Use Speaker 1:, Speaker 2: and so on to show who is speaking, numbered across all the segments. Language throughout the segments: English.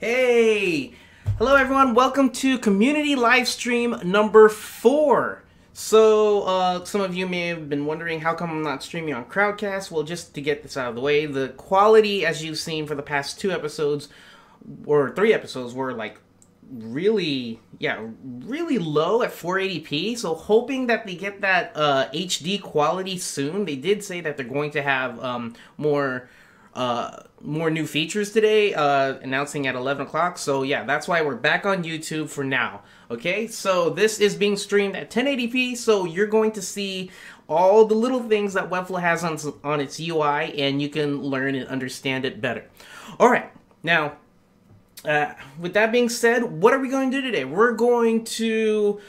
Speaker 1: Hey! Hello everyone, welcome to community live stream number 4. So, some of you may have been wondering how come I'm not streaming on Crowdcast. Well, just to get this out of the way, the quality, as you've seen for the past 2 episodes, or 3 episodes, were like really low at 480p. So hoping that they get that HD quality soon. They did say that they're going to have more new features today, announcing at 11 o'clock. So yeah, that's why we're back on YouTube for now. Okay, so this is being streamed at 1080p, so you're going to see all the little things that Webflow has on its UI, and you can learn and understand it better. All right, now, with that being said, what are we going to do today? We're going to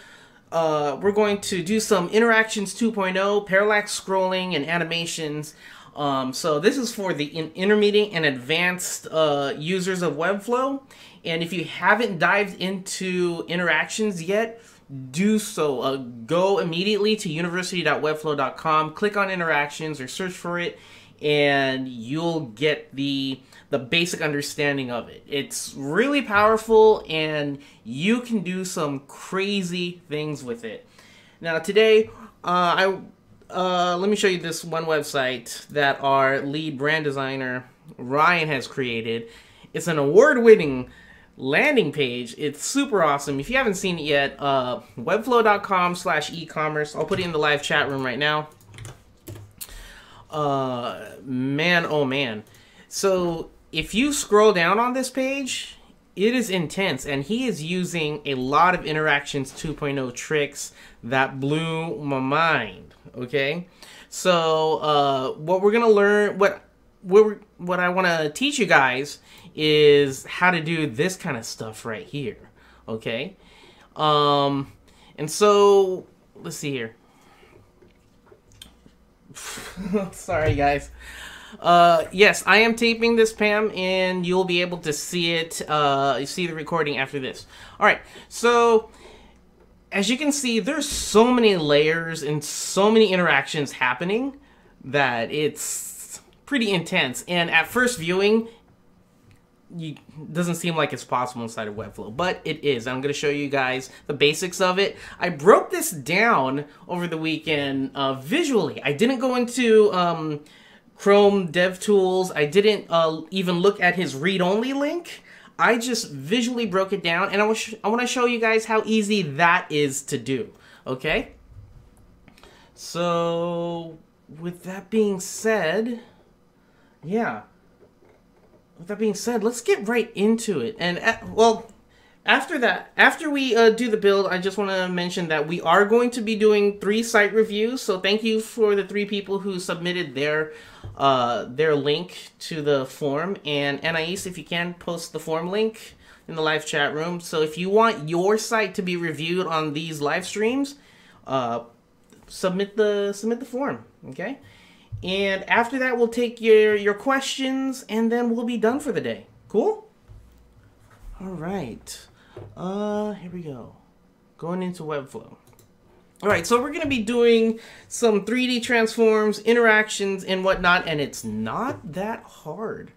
Speaker 1: do some Interactions 2.0, parallax scrolling, and animations. So this is for the intermediate and advanced users of Webflow. And if you haven't dived into Interactions yet, do so. Go immediately to university.webflow.com, click on Interactions or search for it, and you'll get the basic understanding of it. It's really powerful, and you can do some crazy things with it. Now today, let me show you this one website that our lead brand designer, Ryan, has created. It's an award-winning landing page. It's super awesome. If you haven't seen it yet, webflow.com/ecommerce. I'll put it in the live chat room right now. Man, oh man. So if you scroll down on this page, it is intense, and he is using a lot of Interactions 2.0 tricks that blew my mind. Okay, so what we're gonna learn, what I want to teach you guys is how to do this kind of stuff right here. Okay, and so let's see here. Sorry guys. Yes, I am taping this, Pam, and you'll be able to see it, see the recording after this. Alright, so as you can see, there's so many layers and so many interactions happening that it's pretty intense. And at first viewing, it doesn't seem like it's possible inside of Webflow, but it is. I'm going to show you guys the basics of it. I broke this down over the weekend visually. I didn't go into Chrome DevTools. I didn't even look at his read-only link. I just visually broke it down, and I want to show you guys how easy that is to do. Okay? So, with that being said, yeah. With that being said, let's get right into it. And, well, after that, after we do the build, I just want to mention that we are going to be doing 3 site reviews. So thank you for the 3 people who submitted their link to the form. And Anais, if you can, post the form link in the live chat room. So if you want your site to be reviewed on these live streams, submit the form. Okay. And after that, we'll take your questions, and then we'll be done for the day. Cool? All right. Here we go. Going into Webflow. Alright, so we're going to be doing some 3D transforms, interactions, and whatnot, and it's not that hard.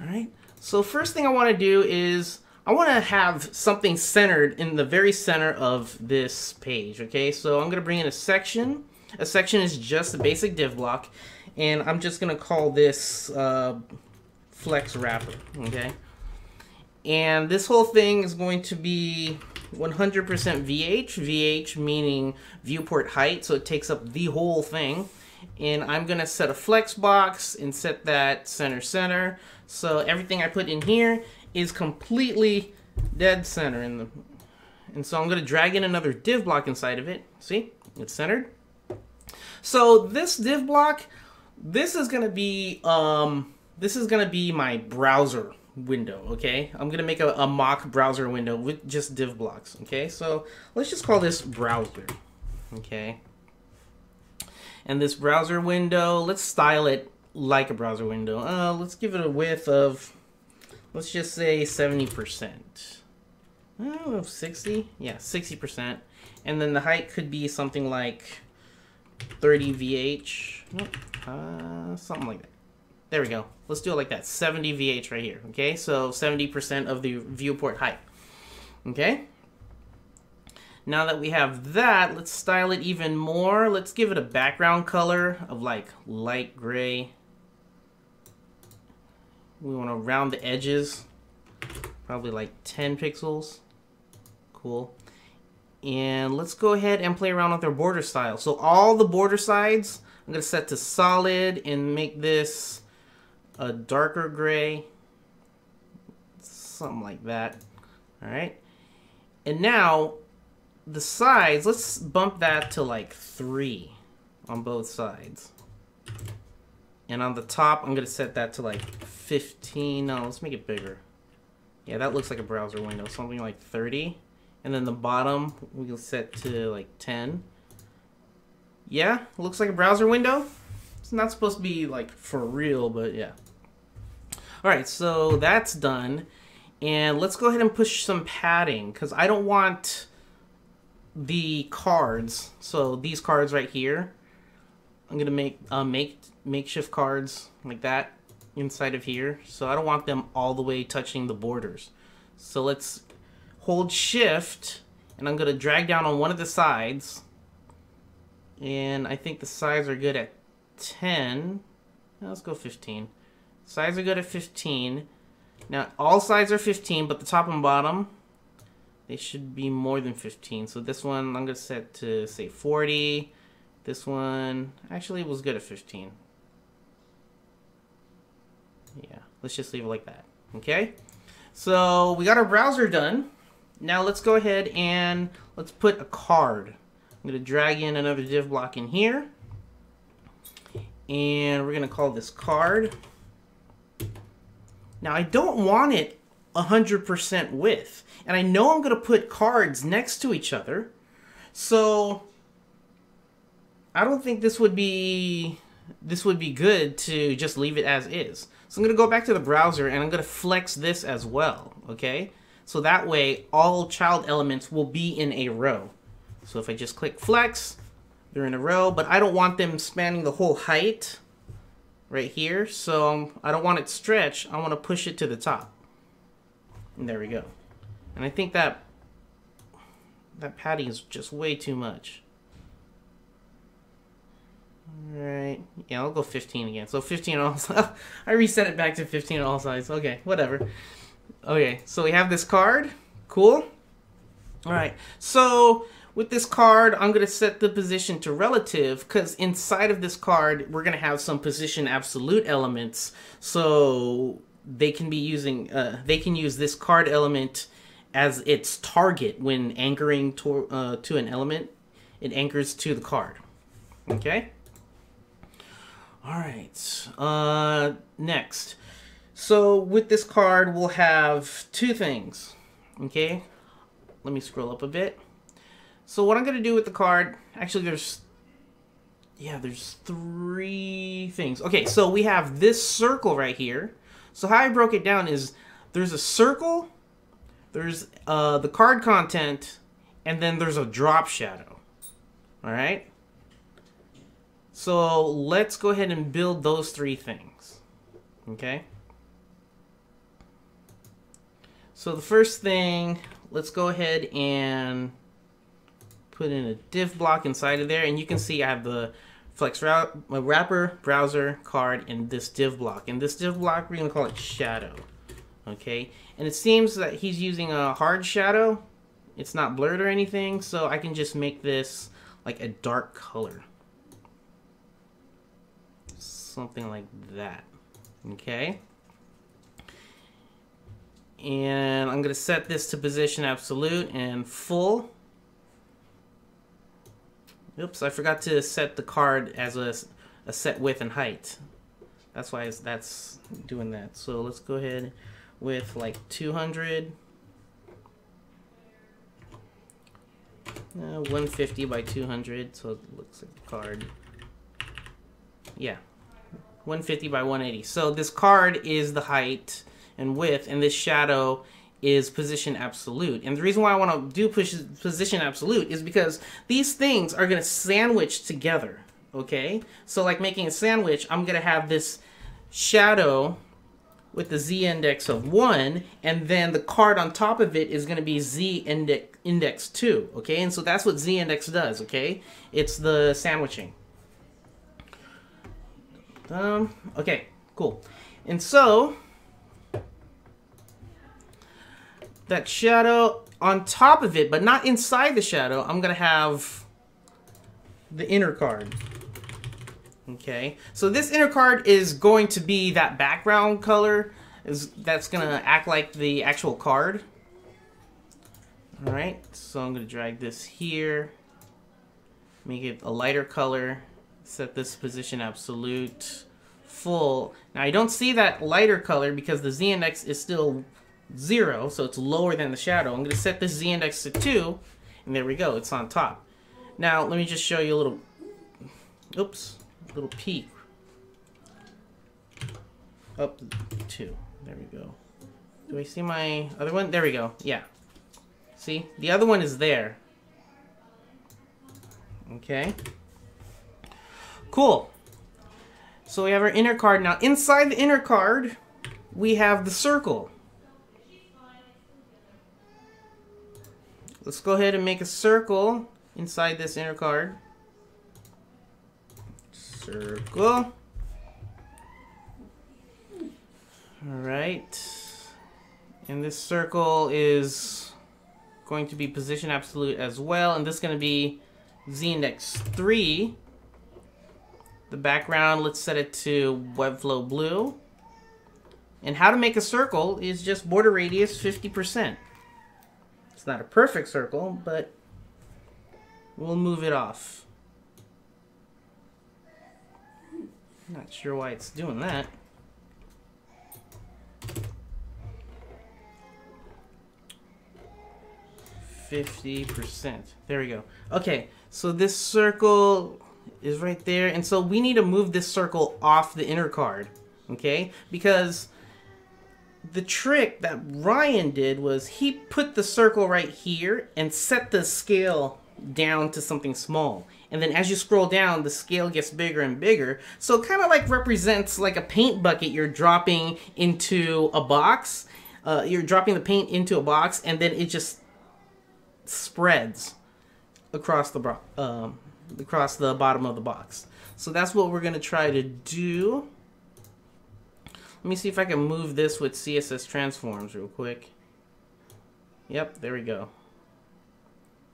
Speaker 1: Alright, so first thing I want to do is I want to have something centered in the very center of this page. Okay, so I'm going to bring in a section. A section is just a basic div block, and I'm just going to call this flex wrapper. Okay. And this whole thing is going to be 100% VH. VH meaning viewport height, so it takes up the whole thing. And I'm going to set a flex box and set that center. So everything I put in here is completely dead center. And so I'm going to drag in another div block inside of it. See? It's centered. So this div block, this is going to be my browser window. Okay, I'm gonna make a mock browser window with just div blocks. Okay, so let's just call this browser. Okay, and this browser window, let's style it like a browser window. Let's give it a width of, let's just say 70%. 60? Yeah, 60%. And then the height could be something like 30 VH. Something like that. There we go. Let's do it like that. 70 VH right here. Okay, so 70% of the viewport height. Okay. Now that we have that, let's style it even more. Let's give it a background color of like light gray. We want to round the edges, probably like 10 pixels. Cool. And let's go ahead and play around with our border style. So all the border sides, I'm going to set to solid and make this a darker gray. Something like that. All right. And now the sides, let's bump that to like 3 on both sides. And on the top, I'm going to set that to like 15. No, let's make it bigger. Yeah, that looks like a browser window. Something like 30. And then the bottom, we'll set to like 10. Yeah, looks like a browser window. It's not supposed to be like for real, but yeah. Alright, so that's done. And let's go ahead and push some padding, because I don't want the cards. So these cards right here, I'm going to make makeshift cards like that inside of here. So I don't want them all the way touching the borders. So let's hold shift and I'm going to drag down on one of the sides. And I think the sides are good at 10. Now let's go 15. Sides are good at 15. Now all sides are 15, but the top and bottom, they should be more than 15. So this one I'm going to set to say 40. This one actually was good at 15. Yeah, let's just leave it like that. Okay, so we got our browser done. Now let's go ahead and let's put a card. I'm going to drag in another div block in here. And we're going to call this card. Now I don't want it 100% width. And I know I'm going to put cards next to each other. So I don't think this would be good to just leave it as is. So I'm going to go back to the browser and I'm going to flex this as well, okay? So that way all child elements will be in a row. So if I just click flex, they're in a row, but I don't want them spanning the whole height right here. So I don't want it stretched. I want to push it to the top. And there we go. And I think that padding is just way too much. Alright, yeah, I'll go 15 again. So 15 on all sides. I reset it back to 15 on all sides. Okay, whatever. Okay, so we have this card. Cool. Alright, so with this card, I'm going to set the position to relative, because inside of this card, we're going to have some position absolute elements. So they can be using, they can use this card element as its target when anchoring to an element. It anchors to the card. Okay. All right. Next. So with this card, we'll have two things. Okay. Let me scroll up a bit. So what I'm going to do with the card, actually there's 3 things. Okay, so we have this circle right here. So how I broke it down is there's a circle, there's the card content, and then there's a drop shadow. All right. So let's go ahead and build those 3 things. Okay. So the first thing, let's go ahead and put in a div block inside of there, and you can see I have the flex wrapper, browser, card, and this div block. And this div block, we're going to call it shadow. Okay. And it seems that he's using a hard shadow. It's not blurred or anything, so I can just make this like a dark color. Something like that. Okay. And I'm going to set this to position absolute and full. Oops, I forgot to set the card as a set width and height. That's why that's doing that. So let's go ahead with like 200. 150 by 200, so it looks like the card. Yeah. 150 by 180. So this card is the height and width, and this shadow is position absolute. And the reason why I want to do position absolute is because these things are going to sandwich together. Okay? So like making a sandwich, I'm going to have this shadow with the Z index of 1, and then the card on top of it is going to be Z index 2, okay? And so that's what Z index does, okay? It's the sandwiching. Okay, cool. And so that shadow on top of it, but not inside the shadow, I'm going to have the inner card. Okay, so this inner card is going to be that background color that's going to act like the actual card. All right, so I'm going to drag this here, make it a lighter color, set this position absolute, full. Now I don't see that lighter color because the Z index is still 0, so it's lower than the shadow. I'm going to set this Z index to 2, and there we go, it's on top. Now let me just show you a little, oops, little peek. Up 2. There we go. Do I see my other one? There we go. Yeah. See? The other one is there. Okay. Cool. So we have our inner card. Now inside the inner card, we have the circle. Let's go ahead and make a circle inside this inner card. Circle. Alright. And this circle is going to be position absolute as well. And this is going to be Z index 3. The background, let's set it to Webflow blue. And how to make a circle is just border radius 50%. It's not a perfect circle, but we'll move it off. Not sure why it's doing that. %. There we go. Okay, so this circle is right there, and so we need to move this circle off the inner card, okay? Because the trick that Ryan did was he put the circle right here and set the scale down to something small. And then as you scroll down, the scale gets bigger and bigger. So it kind of like represents like a paint bucket you're dropping into a box. You're dropping the paint into a box, and then it just spreads across the bottom of the box. So that's what we're going to try to do. Let me see if I can move this with CSS transforms real quick. Yep, there we go.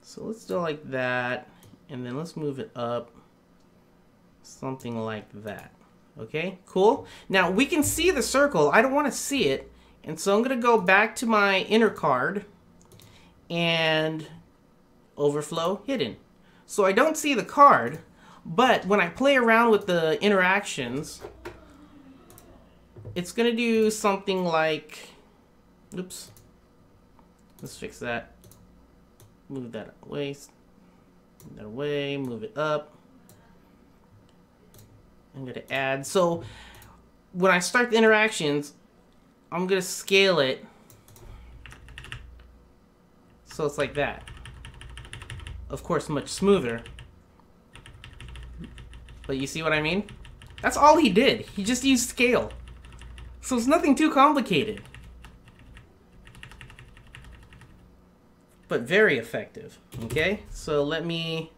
Speaker 1: So let's do it like that, and then let's move it up something like that. Okay, cool. Now we can see the circle. I don't want to see it, and so I'm going to go back to my inner card and overflow hidden. So I don't see the card, but when I play around with the interactions, it's going to do something like, oops, let's fix that. Move that away, move it up. I'm going to add. So when I start the interactions, I'm going to scale it so it's like that. Of course, much smoother. But you see what I mean? That's all he did. He just used scale. So it's nothing too complicated. But very effective. Okay, so let me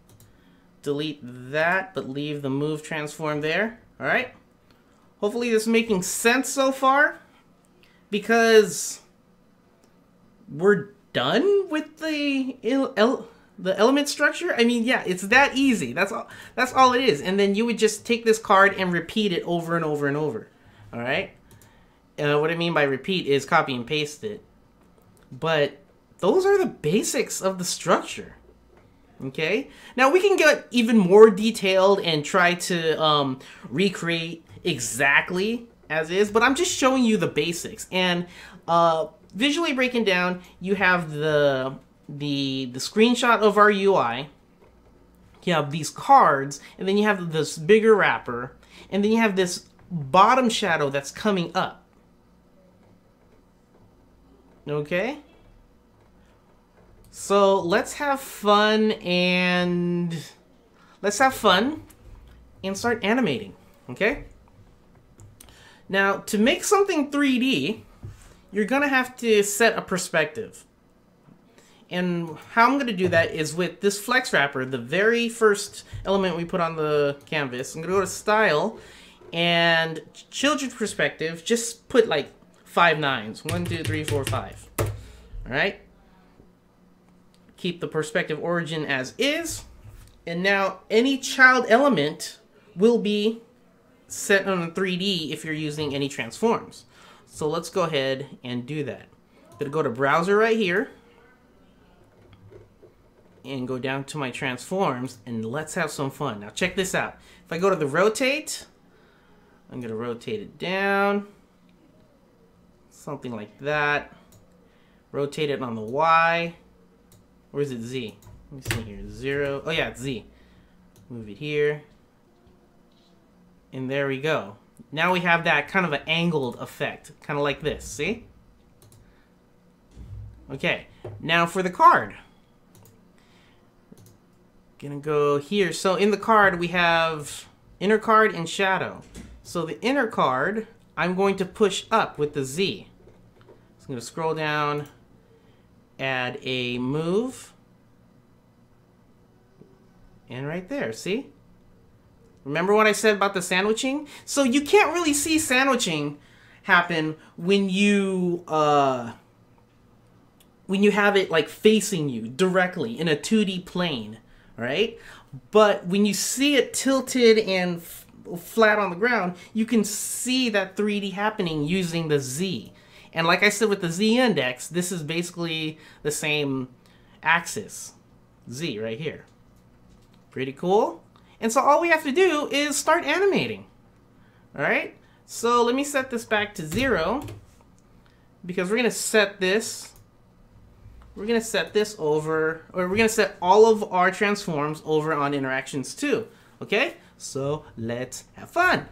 Speaker 1: delete that, but leave the move transform there. Alright? Hopefully this is making sense so far, because we're done with the element structure. I mean, yeah, it's that easy. That's all it is. And then you would just take this card and repeat it over and over and over. Alright? What I mean by repeat is copy and paste it. But those are the basics of the structure. Okay? Now we can get even more detailed and try to recreate exactly as is, but I'm just showing you the basics. And visually breaking down, you have the screenshot of our UI. You have these cards, and then you have this bigger wrapper, and then you have this bottom shadow that's coming up. Okay? So let's have fun and start animating, okay? Now, to make something 3D, you're going to have to set a perspective. And how I'm going to do that is with this flex wrapper, the very first element we put on the canvas. I'm going to go to Style, and Children's Perspective, just put like 5 nines. 1, 2, 3, 4, 5. All right? Keep the perspective origin as is. And now any child element will be set on 3D if you're using any transforms. So let's go ahead and do that. I'm going to go to Browser right here and go down to my transforms, and let's have some fun. Now check this out. If I go to the rotate, I'm going to rotate it down. Something like that. Rotate it on the Y. Or is it Z? Let me see here. 0. Oh yeah, it's Z. Move it here. And there we go. Now we have that kind of an angled effect. Kind of like this. See? Okay. Now for the card. Gonna go here. So in the card we have inner card and shadow. So the inner card I'm going to push up with the Z. So I'm going to scroll down, add a move, and right there, see? Remember what I said about the sandwiching? So you can't really see sandwiching happen when you have it like facing you directly in a 2D plane, right? But when you see it tilted and flat on the ground, you can see that 3D happening using the Z. And like I said with the Z index, this is basically the same axis, Z right here. Pretty cool. And so all we have to do is start animating. All right. So let me set this back to 0 because we're going to set this. We're going to set this over, or we're going to set all of our transforms over on interactions too. Okay. So let's have fun.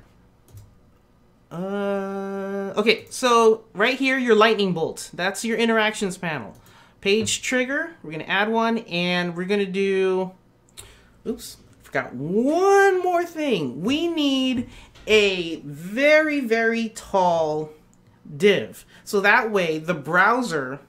Speaker 1: Okay. So right here, your lightning bolt. That's your interactions panel. Page trigger. We're going to add one, and we're going to do. Oops. Forgot one more thing. We need a very, very tall div. So that way the browser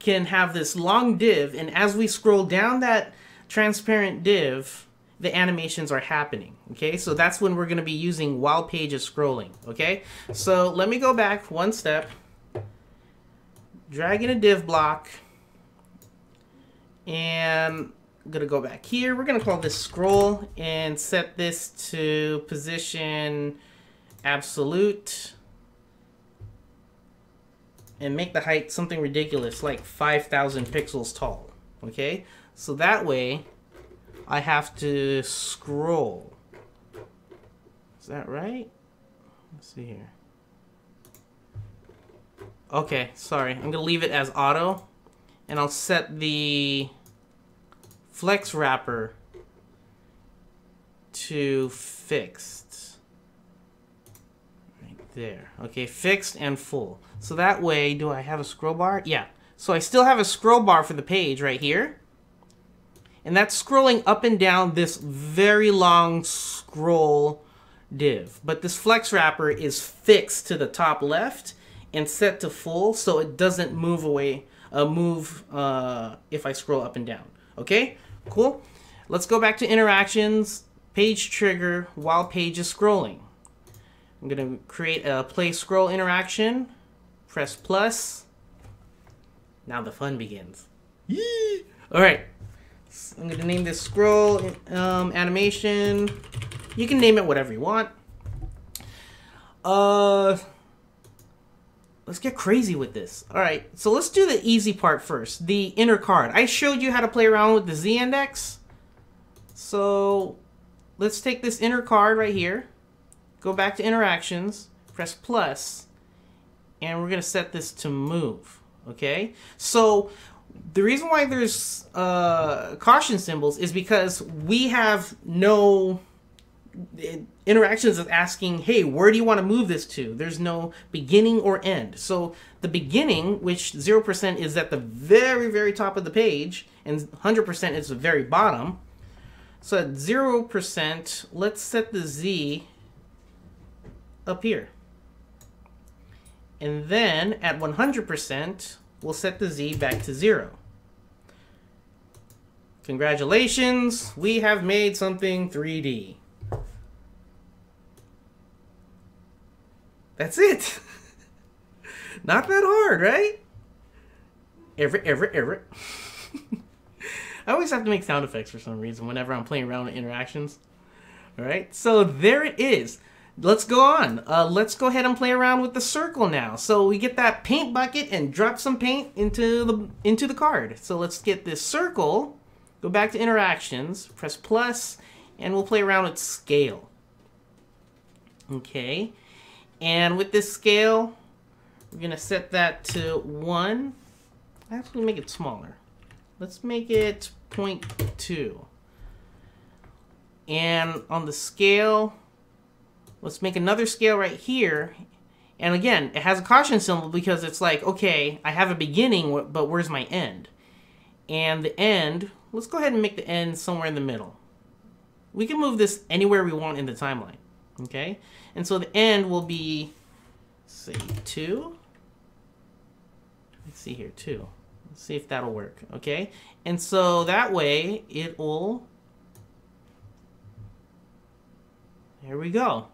Speaker 1: can have this long div, and as we scroll down that transparent div, the animations are happening. Okay, so that's when we're going to be using while page is scrolling. Okay, so let me go back one step, drag in a div block, and I'm going to go back here. We're going to call this scroll and set this to position absolute and make the height something ridiculous like 5,000 pixels tall. Okay, so that way I have to scroll. Is that right? Let's see here. Okay, sorry. I'm going to leave it as auto, and I'll set the flex wrapper to fixed. Right there. Okay, fixed and full. So that way, do I have a scroll bar? Yeah. So I still have a scroll bar for the page right here. And that's scrolling up and down this very long scroll div. But this flex wrapper is fixed to the top left and set to full, so it doesn't move away, if I scroll up and down. Okay, cool. Let's go back to interactions, page trigger while page is scrolling. I'm going to create a play scroll interaction, press plus. Now the fun begins. Yee! All right, so I'm going to name this scroll animation. You can name it whatever you want. Let's get crazy with this. All right, so let's do the easy part first, the inner card. I showed you how to play around with the Z index. So let's take this inner card right here, go back to interactions, press plus, and we're gonna set this to move, okay? So the reason why there's caution symbols is because we have no interactions of asking, hey, where do you want to move this to? There's no beginning or end. So the beginning, which 0% is at the very, very top of the page, and 100% is the very bottom. So at 0%, let's set the Z up here. And then at 100%, we'll set the Z back to 0. Congratulations, we have made something 3D. That's it. Not that hard, right? Ever. I always have to make sound effects for some reason whenever I'm playing around with interactions. All right, so there it is. Let's go on. Let's go ahead and play around with the circle now. So we get that paint bucket and drop some paint into the card. So let's get this circle. Go back to interactions, press plus, and we'll play around with scale. Okay, and with this scale, we're gonna set that to 1. Actually, make it smaller. Let's make it 0.2. And on the scale, let's make another scale right here. And again, it has a caution symbol because it's like, okay, I have a beginning, but where's my end? And the end, let's go ahead and make the end somewhere in the middle. We can move this anywhere we want in the timeline, okay? And so the end will be, say, 2. Let's see here, 2. Let's see if that'll work, okay? And so that way, it will... There we go.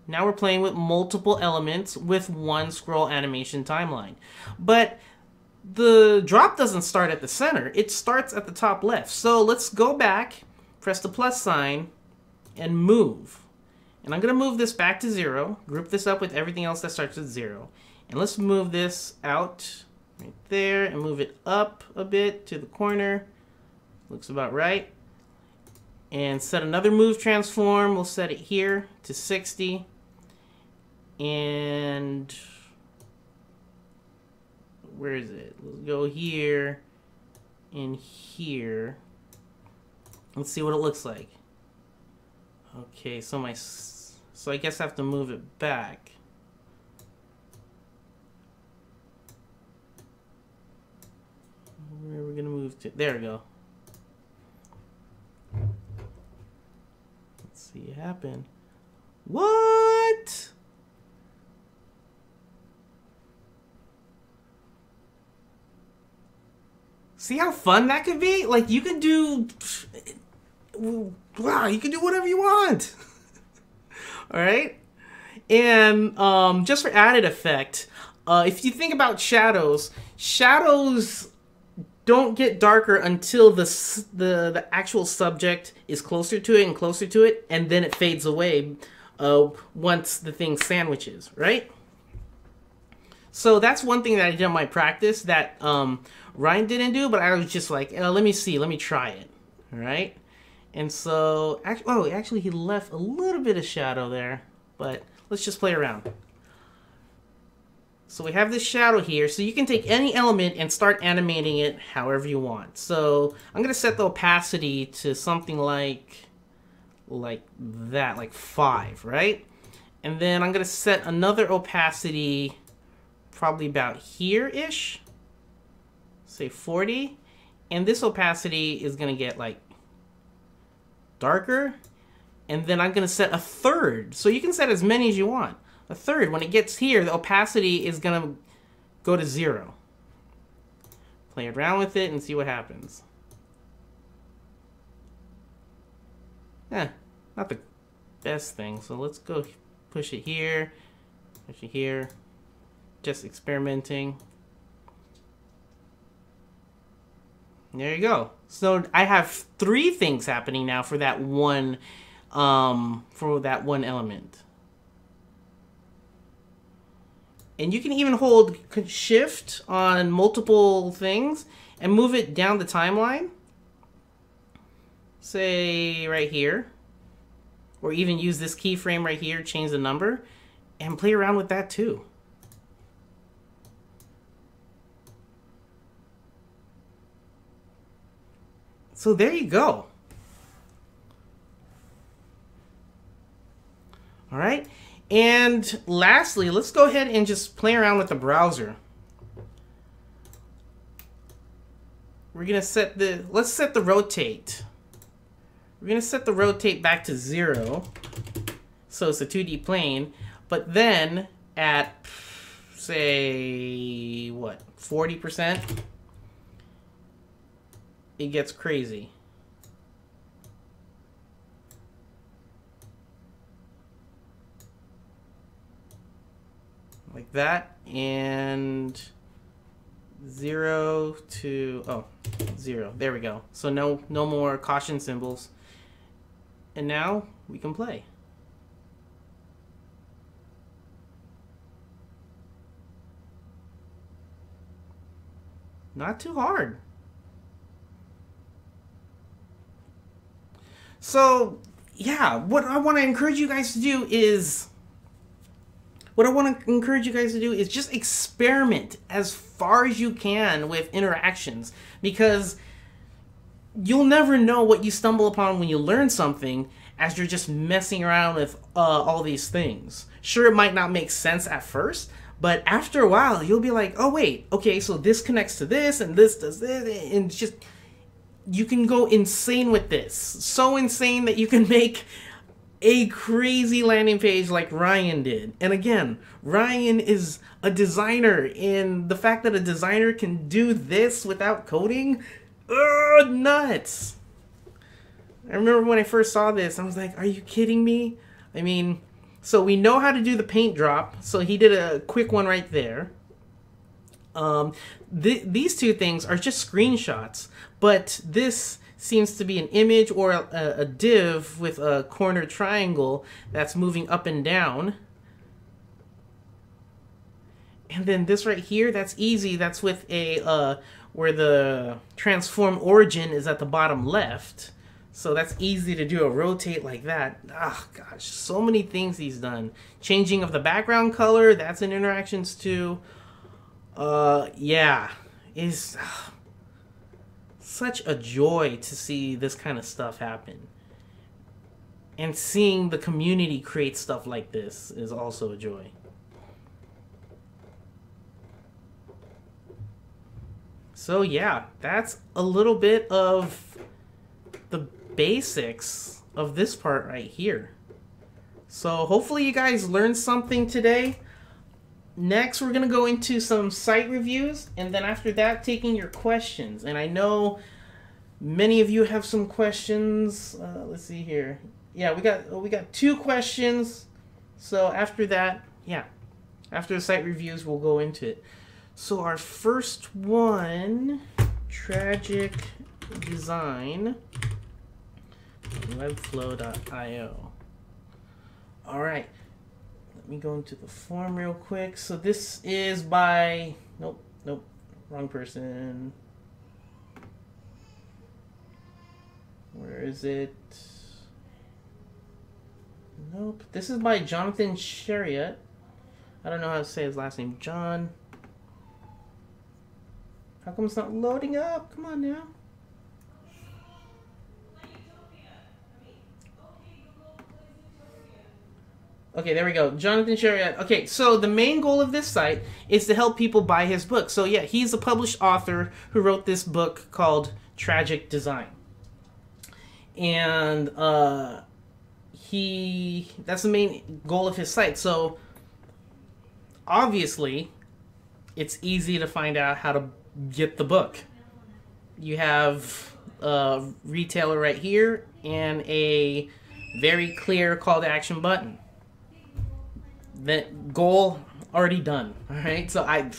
Speaker 1: Now we're playing with multiple elements with one scroll animation timeline. But the drop doesn't start at the center. It starts at the top left. So let's go back, press the plus sign, and move. And I'm going to move this back to 0. Group this up with everything else that starts with 0. And let's move this out right there and move it up a bit to the corner. Looks about right. And set another move transform. We'll set it here to 60. And where is it? Let's go here and here. Let's see what it looks like. Okay, so I guess I have to move it back. Where are we gonna move to? There we go. Let's see it happen. What? See how fun that could be? Like, you can do... Wow, you can do whatever you want. Alright? And just for added effect, if you think about shadows, shadows don't get darker until the actual subject is closer to it and closer to it, and then it fades away once the thing sandwiches, right? So that's one thing that I did in my practice that Ryan didn't do, but I was just like, let me see, let me try it, all right? And so, actually he left a little bit of shadow there, but let's just play around. So we have this shadow here, so you can take any element and start animating it however you want. So I'm gonna set the opacity to something like that, like 5, right? And then I'm gonna set another opacity probably about here-ish, say 40, and this opacity is gonna get like darker, and then I'm gonna set a third. So you can set as many as you want. A third, when it gets here, the opacity is gonna go to 0. Play around with it and see what happens. Not the best thing, so let's go push it here, push it here. Just experimenting. There you go. So I have 3 things happening now for that one element. And you can even hold shift on multiple things and move it down the timeline. Say right here. Or even use this keyframe right here, change the number, and play around with that too. So there you go. All right. And lastly, let's go ahead and just play around with the browser. We're going to set let's set the rotate. We're going to set the rotate back to 0. So it's a 2D plane. But then at, say, what, 40%, it gets crazy. Like that, and 0 to 0. There we go. So no more caution symbols. And now we can play. Not too hard. So yeah, what I want to encourage you guys to do is just experiment as far as you can with interactions, because you'll never know what you stumble upon when you learn something as you're just messing around with all these things. Sure, it might not make sense at first, but after a while, you'll be like, oh wait, okay, so this connects to this, and this does this, and just, you can go insane with this. So insane that you can make a crazy landing page like Ryan did. And again, Ryan is a designer, and the fact that a designer can do this without coding, nuts. I remember when I first saw this, I was like, are you kidding me? I mean, so we know how to do the paint drop, so he did a quick one right there. These two things are just screenshots, but this seems to be an image or a div with a corner triangle that's moving up and down. And then this right here, that's easy. That's with a where the transform origin is at the bottom left. So that's easy to do a rotate like that. Ah, gosh, so many things he's done. Changing of the background color, that's in interactions too. Yeah, is such a joy to see this kind of stuff happen. And seeing the community create stuff like this is also a joy. So yeah, that's a little bit of the basics of this part right here. So hopefully you guys learned something today. Next, we're going to go into some site reviews, and then after that, taking your questions. And I know many of you have some questions. Let's see here. Yeah, we got 2 questions. So after that, yeah, after the site reviews, we'll go into it. So our first one, Tragic Design, Webflow.io. All right. Let me go into the form real quick. So this is by, nope, wrong person. Where is it? Nope. This is by Jonathan Chariot. I don't know how to say his last name. John. How come it's not loading up? Come on now. Okay, there we go. Jonathan Chariot. Okay, so the main goal of this site is to help people buy his book. So yeah, he's a published author who wrote this book called Tragic Design. And that's the main goal of his site. So obviously, it's easy to find out how to get the book. You have a retailer right here and a very clear call to action button. That goal already done. All right, so I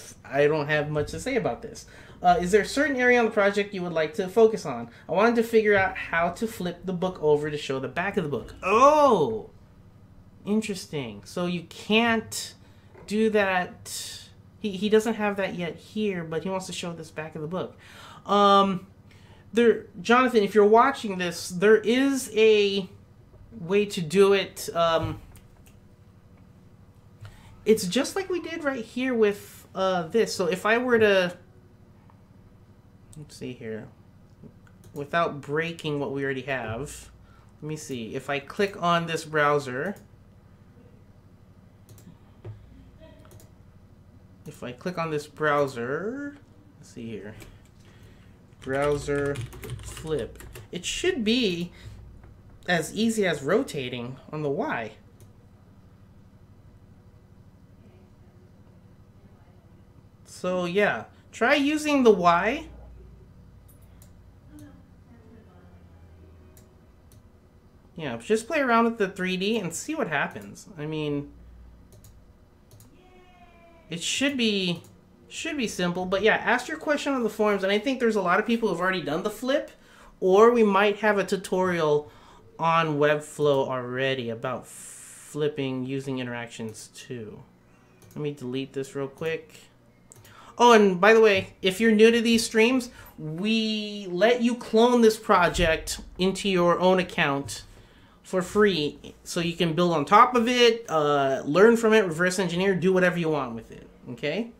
Speaker 1: don't have much to say about this. Is there a certain area on the project you would like to focus on? I wanted to figure out how to flip the book over to show the back of the book. Oh, interesting. So you can't do that. He doesn't have that yet here, but he wants to show this back of the book. Jonathan, if you're watching this, there is a way to do it. It's just like we did right here with this. So if I were to, let's see here, without breaking what we already have, let me see. If I click on this browser, let's see here, browser flip, it should be as easy as rotating on the Y. So yeah, try using the Y. Yeah, just play around with the 3D and see what happens. I mean, it should be simple, but yeah, ask your question on the forums, and I think there's a lot of people who've already done the flip, or we might have a tutorial on Webflow already about flipping using interactions too. Let me delete this real quick. Oh, and by the way, if you're new to these streams, we let you clone this project into your own account for free, so you can build on top of it, learn from it, reverse engineer, do whatever you want with it. Okay?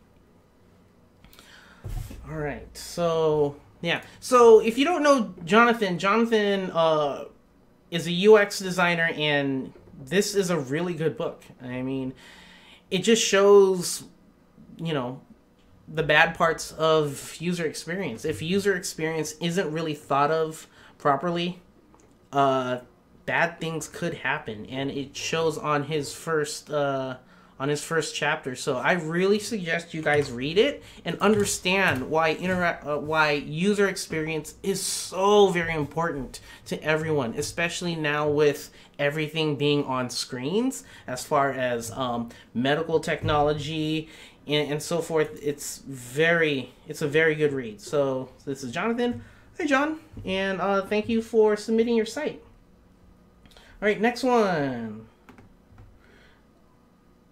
Speaker 1: All right. So yeah. So if you don't know Jonathan is a UX designer, and this is a really good book. I mean, it just shows, you know, the bad parts of user experience. If user experience isn't really thought of properly, bad things could happen, and it shows on his first chapter. So I really suggest you guys read it and understand why user experience is so very important to everyone, especially now with everything being on screens, as far as medical technology and so forth. It's a very good read. So this is Jonathan. Hi, John, and thank you for submitting your site. All right, next one.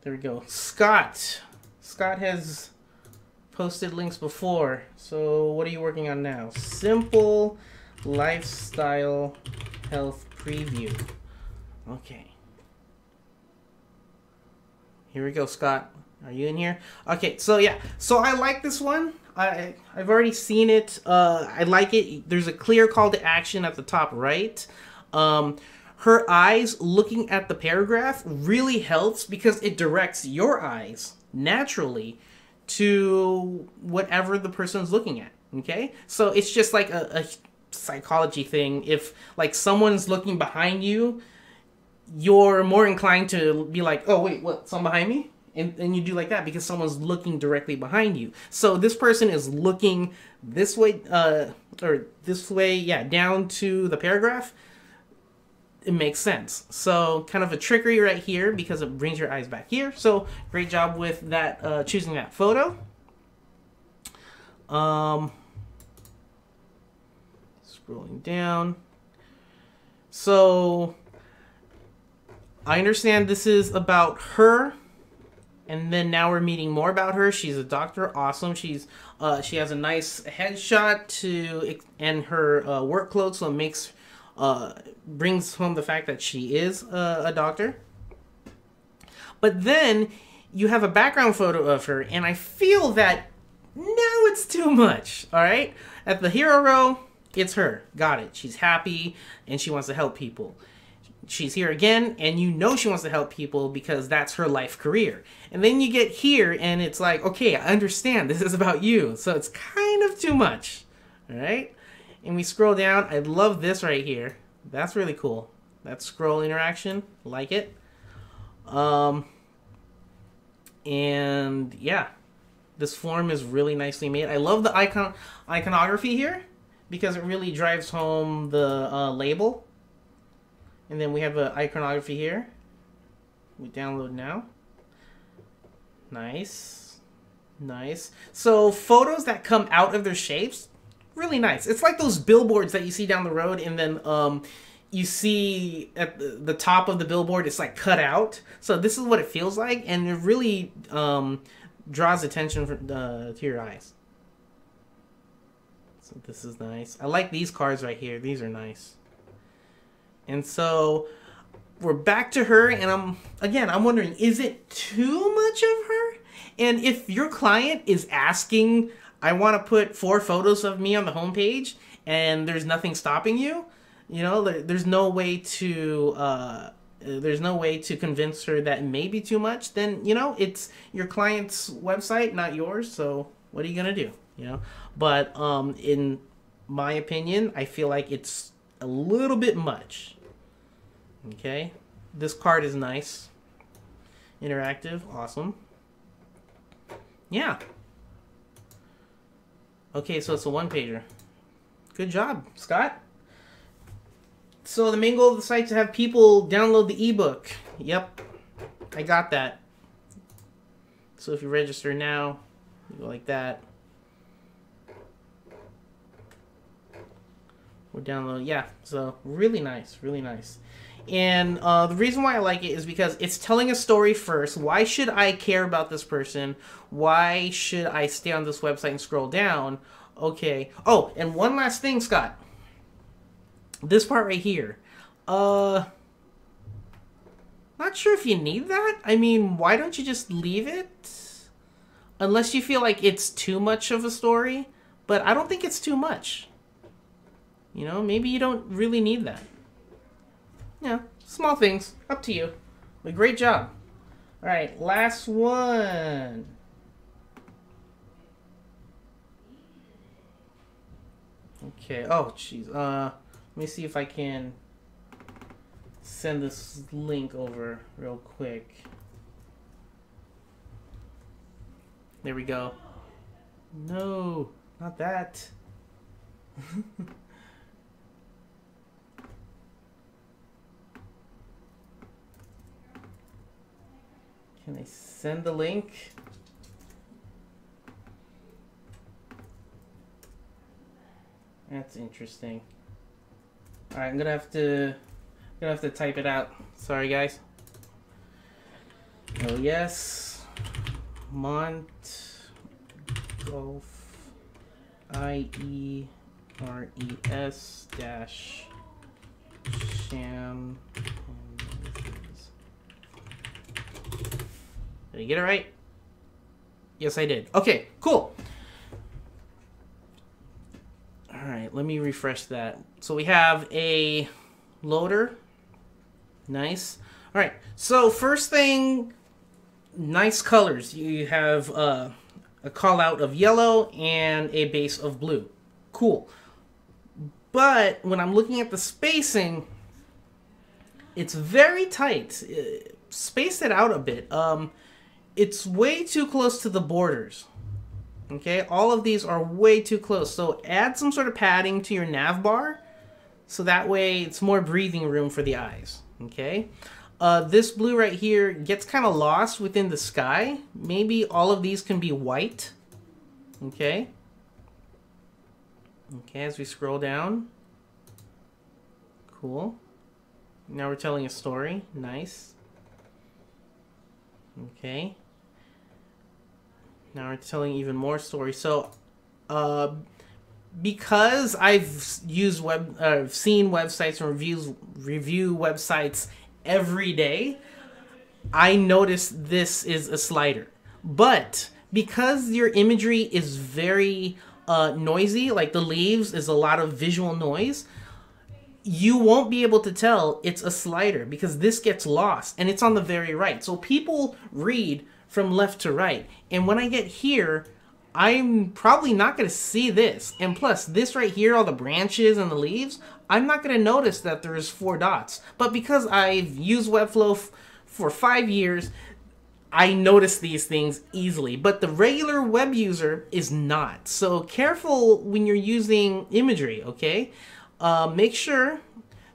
Speaker 1: There we go. Scott. Scott has posted links before. So what are you working on now? Simple lifestyle health preview. Okay. Here we go, Scott. Are you in here? Okay, so yeah. So I like this one. I've already seen it. I like it. There's a clear call to action at the top right. Her eyes looking at the paragraph really helps because it directs your eyes naturally to whatever the person's looking at. Okay? So it's just like a psychology thing. If like someone's looking behind you, you're more inclined to be like, oh wait, what, someone behind me? And you do like that because someone's looking directly behind you. So this person is looking this way, or this way, yeah, down to the paragraph. It makes sense. So kind of a trickery right here because it brings your eyes back here. So great job with that, choosing that photo. Scrolling down. So I understand this is about her, and then now we're meeting more about her. She's a doctor. Awesome. She has a nice headshot and her work clothes, so it makes brings home the fact that she is a doctor. But then you have a background photo of her, and I feel that now it's too much. All right, at the hero row, it's her. Got it. She's happy and she wants to help people. She's here again, and you know she wants to help people because that's her life career. And then you get here, and it's like, okay, I understand. This is about you. So it's kind of too much. All right? And we scroll down. I love this right here. That's really cool. That scroll interaction. Like it. And yeah, this form is really nicely made. I love the iconography here because it really drives home the label. And then we have an iconography here. We download now. Nice. Nice. So photos that come out of their shapes, really nice. It's like those billboards that you see down the road, and then you see at the top of the billboard, it's like cut out. So this is what it feels like, and it really draws attention to your eyes. So this is nice. I like these cards right here. These are nice. And so we're back to her, and I'm wondering, is it too much of her? And if your client is asking, I want to put 4 photos of me on the homepage, and there's nothing stopping you, you know, there's no way to convince her that it may be too much, then, you know, it's your client's website, not yours, so what are you going to do, you know? But in my opinion, I feel like it's a little bit much. Okay, this card is nice, interactive, awesome. Yeah, Okay, so it's a one-pager. Good job, Scott. So the main goal of the site is to have people download the ebook. Yep, I got that. So if you register now, you go like that. We'll download, yeah, so really nice, really nice. And the reason why I like it is because it's telling a story first. Why should I care about this person? Why should I stay on this website and scroll down? Okay. Oh, and one last thing, Scott. This part right here. Not sure if you need that. I mean, why don't you just leave it? Unless you feel like it's too much of a story. But I don't think it's too much. You know, maybe you don't really need that. Yeah, small things. Up to you. But great job. Alright, last one. Okay, oh jeez. Let me see if I can send this link over real quick. There we go. No, not that. Can I send the link? That's interesting. All right, I'm gonna have to type it out. Sorry, guys. Oh yes, Mont Golf IERES dash sham. Did I get it right? Yes, I did. Okay, cool. All right, let me refresh that. So we have a loader. Nice. All right, so first thing, nice colors. You have a call out of yellow and a base of blue. Cool. But when I'm looking at the spacing, it's very tight. Space it out a bit. It's way too close to the borders. Okay, all of these are way too close. So add some sort of padding to your nav bar, so that way it's more breathing room for the eyes. Okay, this blue right here gets kind of lost within the sky. Maybe all of these can be white. Okay. Okay, as we scroll down. Cool. Now we're telling a story. Nice. Okay. Now we're telling even more stories. So, because I've used seen websites and review websites every day, I noticed this is a slider. But because your imagery is very noisy, like the leaves is a lot of visual noise, you won't be able to tell it's a slider because this gets lost and it's on the very right. So people read from left to right. And when I get here, I'm probably not going to see this. And plus, this right here, all the branches and the leaves, I'm not going to notice that there's 4 dots. But because I've used Webflow for 5 years, I notice these things easily. But the regular web user is not. So careful when you're using imagery, okay? Make sure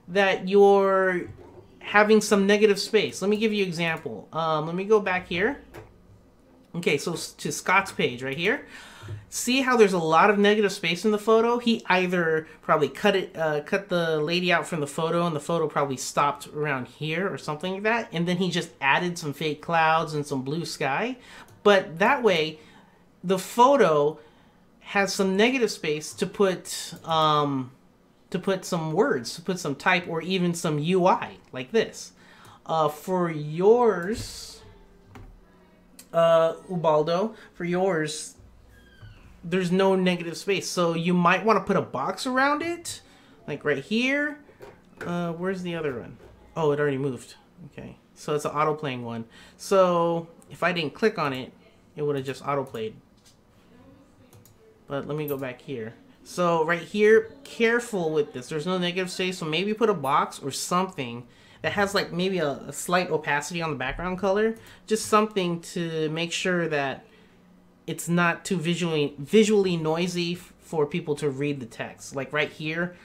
Speaker 1: that you're having some negative space. Let me give you an example. Let me go back here. Okay, so to Scott's page right here. See how there's a lot of negative space in the photo? He either probably cut the lady out from the photo, and the photo probably stopped around here or something like that, and then he just added some fake clouds and some blue sky. But that way, the photo has some negative space to put some words, to put some type, or even some UI like this. For yours, Ubaldo, for yours, there's no negative space, so you might want to put a box around it, like right here. Where's the other one? Oh, it already moved. Okay, so it's an auto-playing one. So if I didn't click on it, it would have just auto-played. But let me go back here. So right here, careful with this. There's no negative space, so maybe put a box or something that has like maybe a slight opacity on the background color. Just something to make sure that it's not too visually noisy for people to read the text. Like right here,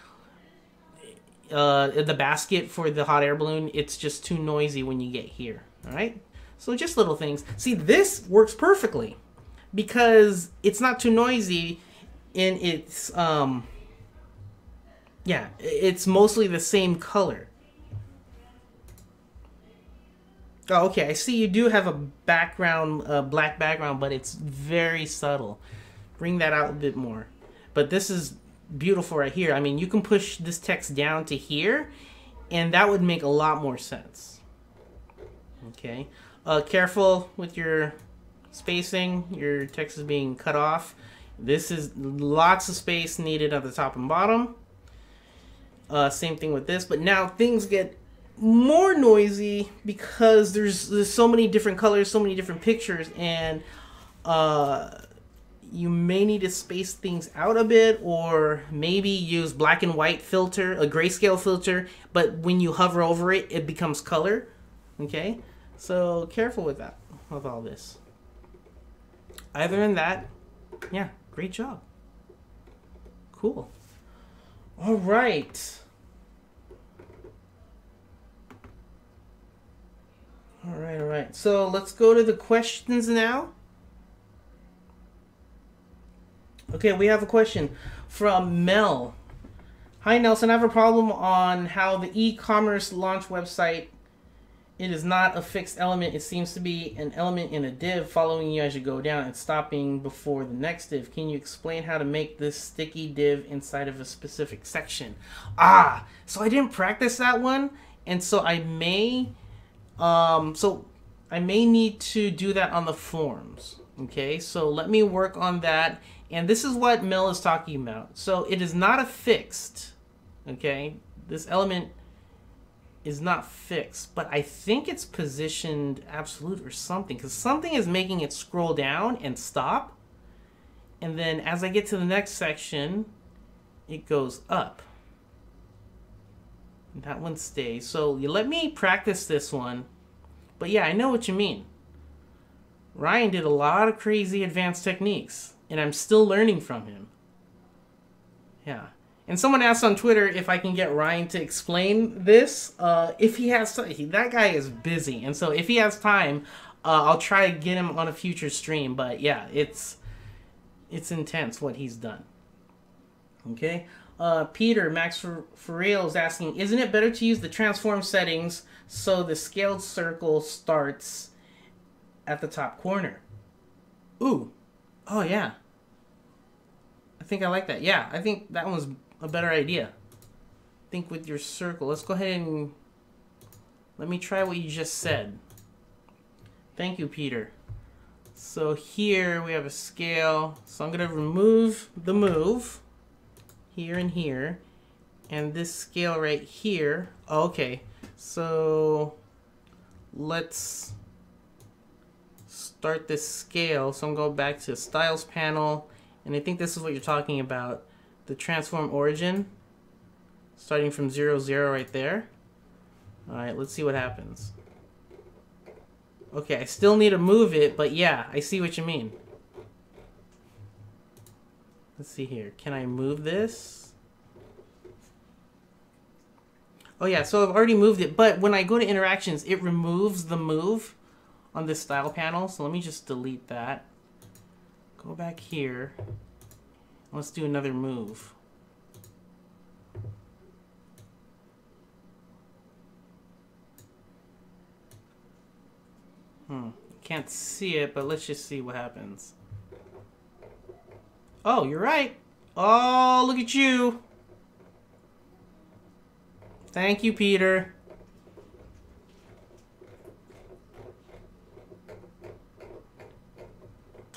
Speaker 1: the basket for the hot air balloon, it's just too noisy when you get here. All right, so just little things. See, this works perfectly because it's not too noisy, and it's yeah, it's mostly the same color. Oh, okay, I see you do have a background, black background, but it's very subtle. Bring that out a bit more. But this is beautiful right here. I mean, you can push this text down to here, and that would make a lot more sense. Okay, careful with your spacing. Your text is being cut off. This is lots of space needed at the top and bottom. Same thing with this, but now things get more noisy because there's so many different colors, so many different pictures, and you may need to space things out a bit, or maybe use black and white filter, a grayscale filter, but when you hover over it, it becomes color. Okay, so careful with that, with all this. Other than that, yeah, great job. Cool. All right. All right. So let's go to the questions now. Okay, we have a question from Mel. Hi, Nelson. I have a problem on how the e-commerce launch website, it is not a fixed element. It seems to be an element in a div following you as you go down and stopping before the next div. Can you explain how to make this sticky div inside of a specific section? Ah, so I didn't practice that one, and so I may need to do that on the forms. Okay, so let me work on that. And this is what Mel is talking about. So it is not a fixed, okay? This element is not fixed, but I think it's positioned absolute or something, because something is making it scroll down and stop. And then as I get to the next section, it goes up. And that one stays. So you let me practice this one. But yeah, I know what you mean. Ryan did a lot of crazy advanced techniques, and I'm still learning from him. Yeah. And someone asked on Twitter if I can get Ryan to explain this. If he has time, that guy is busy. And so if he has time, I'll try to get him on a future stream. But yeah, it's intense what he's done. Okay. Peter, Max for real, is asking, isn't it better to use the transform settings so the scaled circle starts at the top corner? Ooh. Oh, yeah. I think I like that. Yeah, I think that one's a better idea. Think with your circle. Let's go ahead and let me try what you just said. Thank you, Peter. So here we have a scale. So I'm going to remove the move here and here. And this scale right here. Oh, okay. So let's start this scale. So I'm going back to Styles panel. And I think this is what you're talking about. The transform origin. Starting from 0, 0 right there. Alright, let's see what happens. Okay, I still need to move it, but yeah, I see what you mean. Let's see here. Can I move this? Oh yeah, so I've already moved it, but when I go to interactions, it removes the move on this style panel. So let me just delete that. Go back here. Let's do another move. Can't see it, but let's just see what happens. Oh, you're right. Oh, look at you. Thank you, Peter.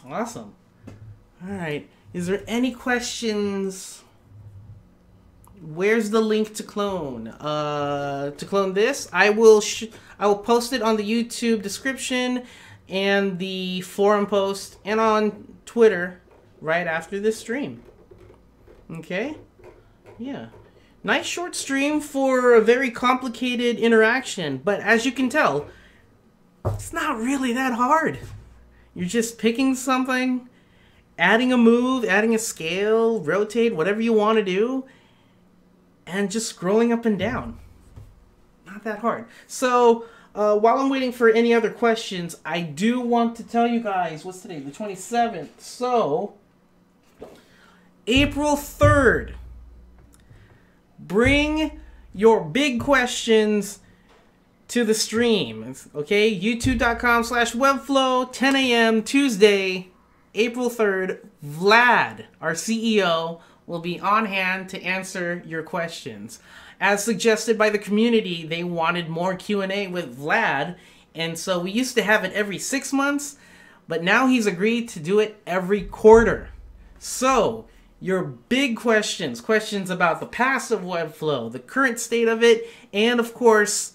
Speaker 1: Awesome. All right. Is there any questions? Where's the link to clone? To clone this, I will post it on the YouTube description and the forum post and on Twitter right after this stream. Okay? Yeah. Nice short stream for a very complicated interaction, but as you can tell, it's not really that hard. You're just picking something, adding a move, adding a scale, rotate, whatever you want to do, and just scrolling up and down. Not that hard. So while I'm waiting for any other questions, I do want to tell you guys, what's today? The 27th. So April 3rd, bring your big questions to the stream. Okay, youtube.com/webflow, 10 a.m. Tuesday, April 3rd. Vlad, our CEO, will be on hand to answer your questions. As suggested by the community, they wanted more Q&A with Vlad, and so we used to have it every 6 months, but now he's agreed to do it every quarter. So your big questions about the past of Webflow, the current state of it, and of course,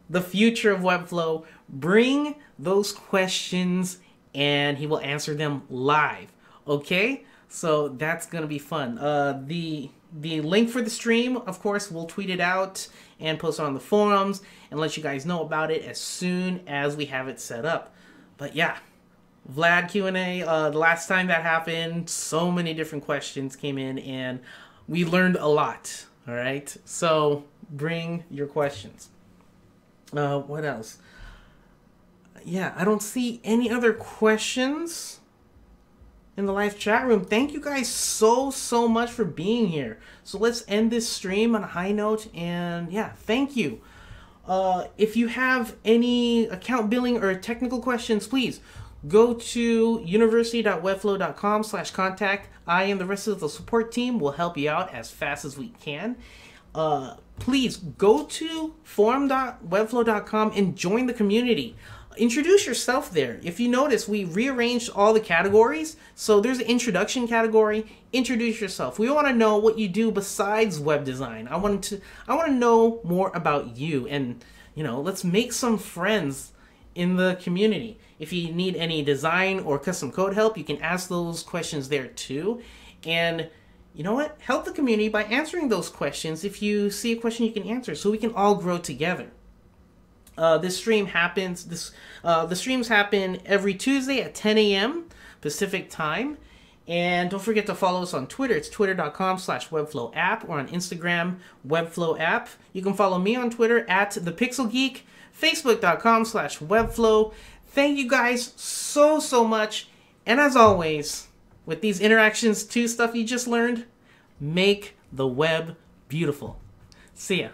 Speaker 1: the future of Webflow, bring those questions and he will answer them live. Okay? So that's going to be fun. The link for the stream, of course, we'll tweet it out and post it on the forums and let you guys know about it as soon as we have it set up. But yeah, Vlad Q&A, the last time that happened, so many different questions came in and we learned a lot. All right? So bring your questions. What else? Yeah, I don't see any other questions in the live chat room. Thank you guys so much for being here. So let's end this stream on a high note, and yeah, thank you. If you have any account billing or technical questions, please go to university.webflow.com/contact. I and the rest of the support team will help you out as fast as we can. Please go to forum.webflow.com and join the community. Introduce yourself there. If you notice, we rearranged all the categories. So there's an introduction category. Introduce yourself. We want to know what you do besides web design. I want to know more about you, and let's make some friends in the community. If you need any design or custom code help, you can ask those questions there too. And you know what? Help the community by answering those questions if you see a question you can answer, so we can all grow together. The streams happen every Tuesday at 10 a.m. Pacific time. And don't forget to follow us on Twitter. It's twitter.com/webflowapp, or on Instagram, webflowapp. You can follow me on Twitter at thepixelgeek, facebook.com/webflow. Thank you guys so much. And as always, with these interactions 2 stuff you just learned, make the web beautiful. See ya.